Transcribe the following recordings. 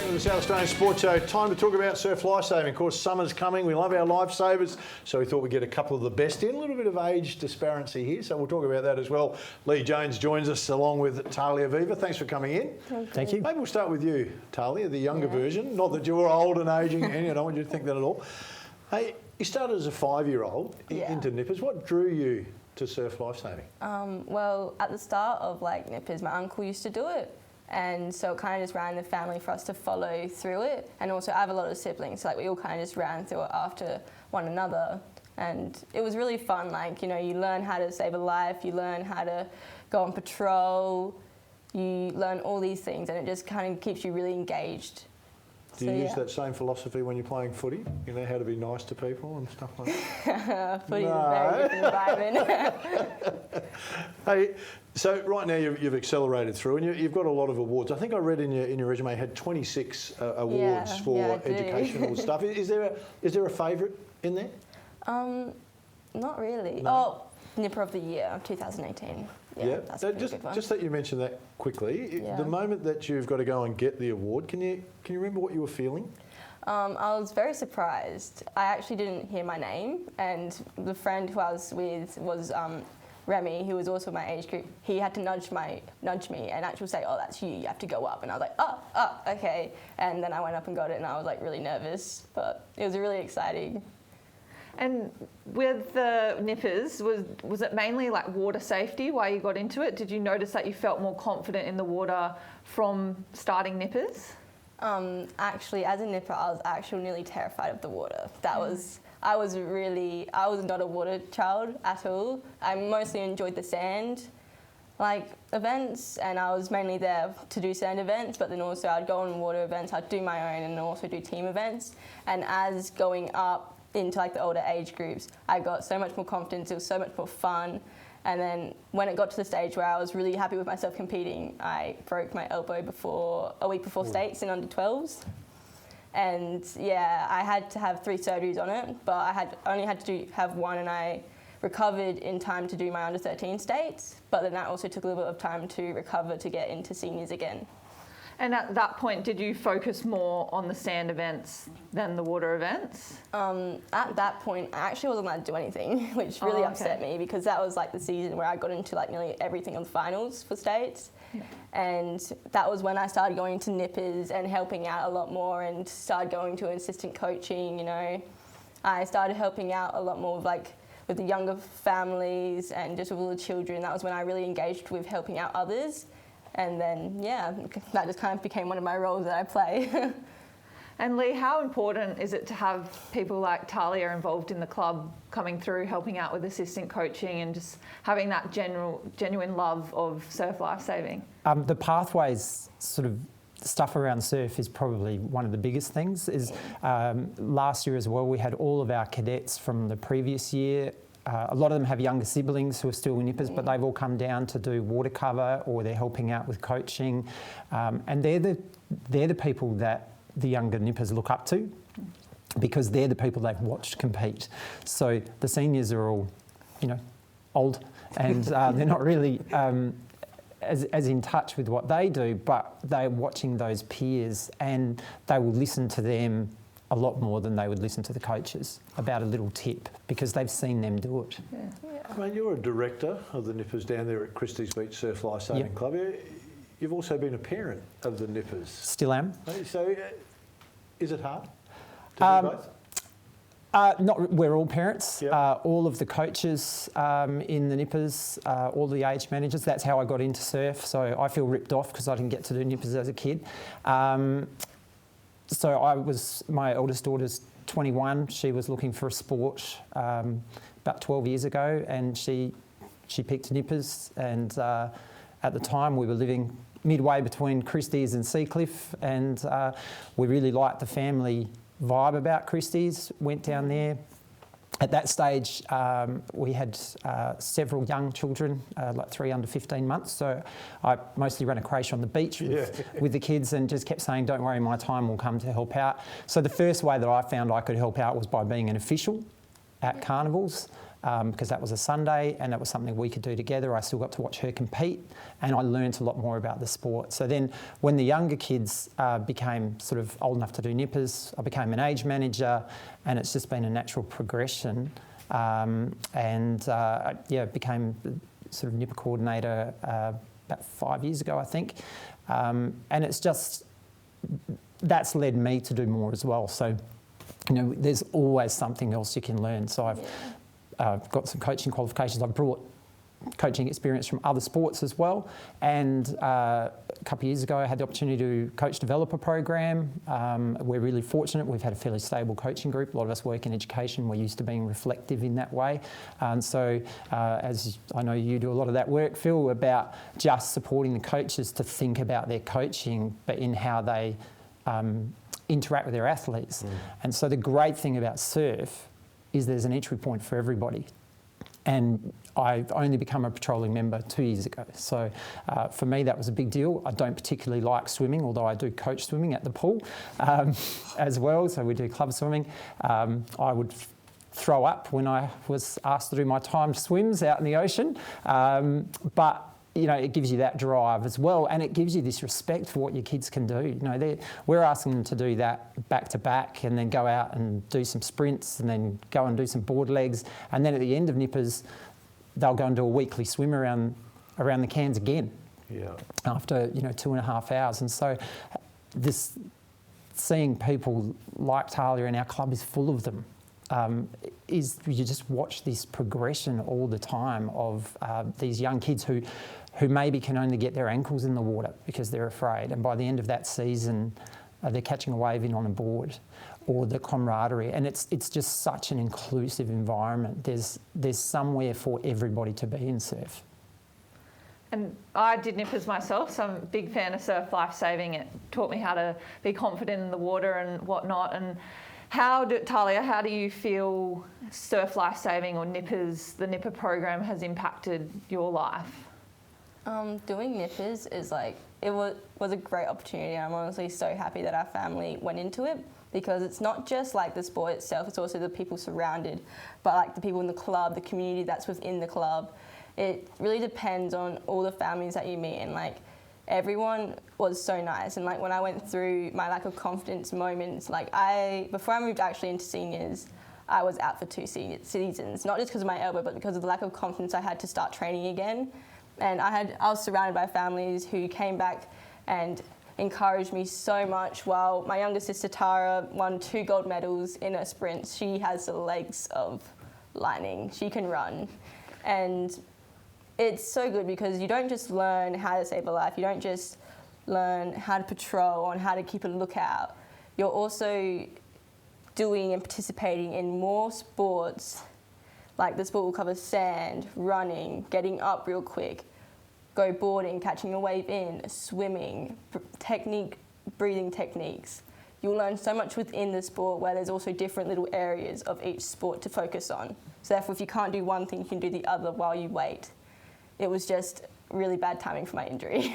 Back to the South Australian Sports Show. Time to talk about surf lifesaving. Of course, summer's coming. We love our lifesavers, so we thought we'd get a couple of the best in. A little bit of age disparity here, so we'll talk about that as well. Lee Jones joins us along with Talia Vivar. Thanks for coming in. Thank you. Maybe we'll start with you, Talia, the younger version. Not that you're old and ageing, and I don't want you to think that at all. Hey, you started as a 5-year-old into nippers. What drew you to surf lifesaving? Well, at the start of nippers, my uncle used to do it. And so it kind of just ran in the family for us to follow through it. And also I have a lot of siblings, so we all kind of just ran through it after one another. And it was really fun, you learn how to save a life, you learn how to go on patrol, you learn all these things, and it just kind of keeps you really engaged. Do you use that same philosophy when you're playing footy? You know how to be nice to people and stuff like that? Footy is a very different environment. Hey, so right now you've accelerated through and you've got a lot of awards. I think I read in your resume you had 26 awards for educational stuff. Is there a favourite in there? Not really. No. Oh, Nipper of the Year, 2018. Yeah, that's a good one. Just that you mentioned that quickly. The moment that you've got to go and get the award, can you remember what you were feeling? I was very surprised. I actually didn't hear my name, and the friend who I was with was Remy, who was also my age group. He had to nudge me and actually say, "Oh, that's you. You have to go up." And I was like, "Oh, okay." And then I went up and got it, and I was really nervous, but it was really exciting. And with the nippers, was it mainly water safety why you got into it? Did you notice that you felt more confident in the water from starting nippers? Actually, as a nipper, I was actually nearly terrified of the water. I was not a water child at all. I mostly enjoyed the sand, events, and I was mainly there to do sand events, but then also I'd go on water events, I'd do my own and also do team events. And as going up into the older age groups, I got so much more confidence, it was so much more fun. And then when it got to the stage where I was really happy with myself competing, I broke my elbow a week before states in under 12s. And I had to have 3 surgeries on it, but I only had to have one, and I recovered in time to do my under 13 states, but then that also took a little bit of time to recover to get into seniors again. And at that point, did you focus more on the sand events than the water events? At that point, I actually wasn't allowed to do anything, which really upset me, because that was the season where I got into nearly everything on the finals for states. Yeah. And that was when I started going to nippers and helping out a lot more, and started going to assistant coaching, I started helping out a lot more with the younger families and just with all the children. That was when I really engaged with helping out others. And then, that just kind of became one of my roles that I play. And Lee, how important is it to have people like Talia involved in the club, coming through, helping out with assistant coaching and just having that genuine love of surf lifesaving? The pathways stuff around surf is probably one of the biggest things. Last year as well, we had all of our cadets from the previous year. A lot of them have younger siblings who are still nippers, but they've all come down to do water cover, or they're helping out with coaching, and they're the people that the younger nippers look up to, because they're the people they've watched compete. So the seniors are all, old, and they're not really as in touch with what they do, but they're watching those peers, and they will listen to them a lot more than they would listen to the coaches about a little tip, because they've seen them do it. I mean, you're a director of the nippers down there at Christies Beach Surf Lifesaving Club. You've also been a parent of the nippers. Still am. So is it hard to do both? We're all parents. All of the coaches in the nippers, all the age managers. That's how I got into surf. So I feel ripped off because I didn't get to do nippers as a kid. So my eldest daughter's 21. She was looking for a sport about 12 years ago, and she picked nippers. And at the time, we were living midway between Christies and Seacliff, and we really liked the family vibe about Christies. Went down there. At that stage, we had several young children, 3 under 15 months. So I mostly ran a creche on the beach with the kids, and just kept saying, "Don't worry, my time will come to help out." So the first way that I found I could help out was by being an official at carnivals. because that was a Sunday and that was something we could do together. I still got to watch her compete, and I learned a lot more about the sport. So then when the younger kids became sort of old enough to do nippers, I became an age manager, and it's just been a natural progression. Became sort of nipper coordinator about 5 years ago, I think. And it's just, that's led me to do more as well. So, you know, there's always something else you can learn. So I've got some coaching qualifications. I've brought coaching experience from other sports as well. And a couple of years ago, I had the opportunity to coach developer program. We're really fortunate. We've had a fairly stable coaching group. A lot of us work in education. We're used to being reflective in that way. And so, as I know you do a lot of that work, Phil, about just supporting the coaches to think about their coaching, but in how they interact with their athletes. And so the great thing about surf is there's an entry point for everybody. And I've only become a patrolling member 2 years ago. So for me, that was a big deal. I don't particularly like swimming, although I do coach swimming at the pool as well. So we do club swimming. I would throw up when I was asked to do my timed swims out in the ocean. But you know, it gives you that drive as well, and it gives you this respect for what your kids can do. You know, we're asking them to do that back to back, and then go out and do some sprints, and then go and do some board legs, and then at the end of nippers, they'll go and do a weekly swim around the Cairns again. Yeah. After 2.5 hours, and so this seeing people like Talia in our club is full of them. You just watch this progression all the time of these young kids who maybe can only get their ankles in the water because they're afraid, and by the end of that season they're catching a wave in on a board, or the camaraderie, and it's just such an inclusive environment. There's somewhere for everybody to be in surf. And I did nippers myself, so I'm a big fan of surf lifesaving. It taught me how to be confident in the water and whatnot. And Talia, how do you feel surf lifesaving or nippers, the nipper program, has impacted your life? Doing nippers is it was a great opportunity. I'm honestly so happy that our family went into it, because it's not just like the sport itself, it's also the people surrounded, but like the people in the club, the community that's within the club. It really depends on all the families that you meet, and everyone was so nice. And when I went through my lack of confidence moments, before I moved actually into seniors, I was out for 2 seasons, not just because of my elbow, but because of the lack of confidence I had to start training again. And I was surrounded by families who came back and encouraged me so much, while my younger sister Tara won 2 gold medals in her sprints. She has the legs of lightning. She can run. And it's so good because you don't just learn how to save a life, you don't just learn how to patrol and how to keep a lookout. You're also doing and participating in more sports. Like the sport will cover sand, running, getting up real quick, go boarding, catching a wave in, swimming, breathing techniques. You'll learn so much within the sport, where there's also different little areas of each sport to focus on. So therefore, if you can't do one thing, you can do the other while you wait. It was just really bad timing for my injury.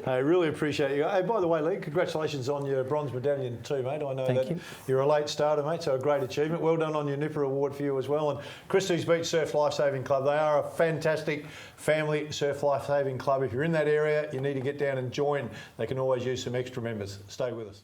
I really appreciate you. Hey, by the way, Lee, congratulations on your bronze medallion too, mate. I know Thank that you. You're a late starter, mate, so a great achievement. Well done on your Nipper Award for you as well. And Christies Beach Surf Lifesaving Club, they are a fantastic family surf lifesaving club. If you're in that area, you need to get down and join. They can always use some extra members. Stay with us.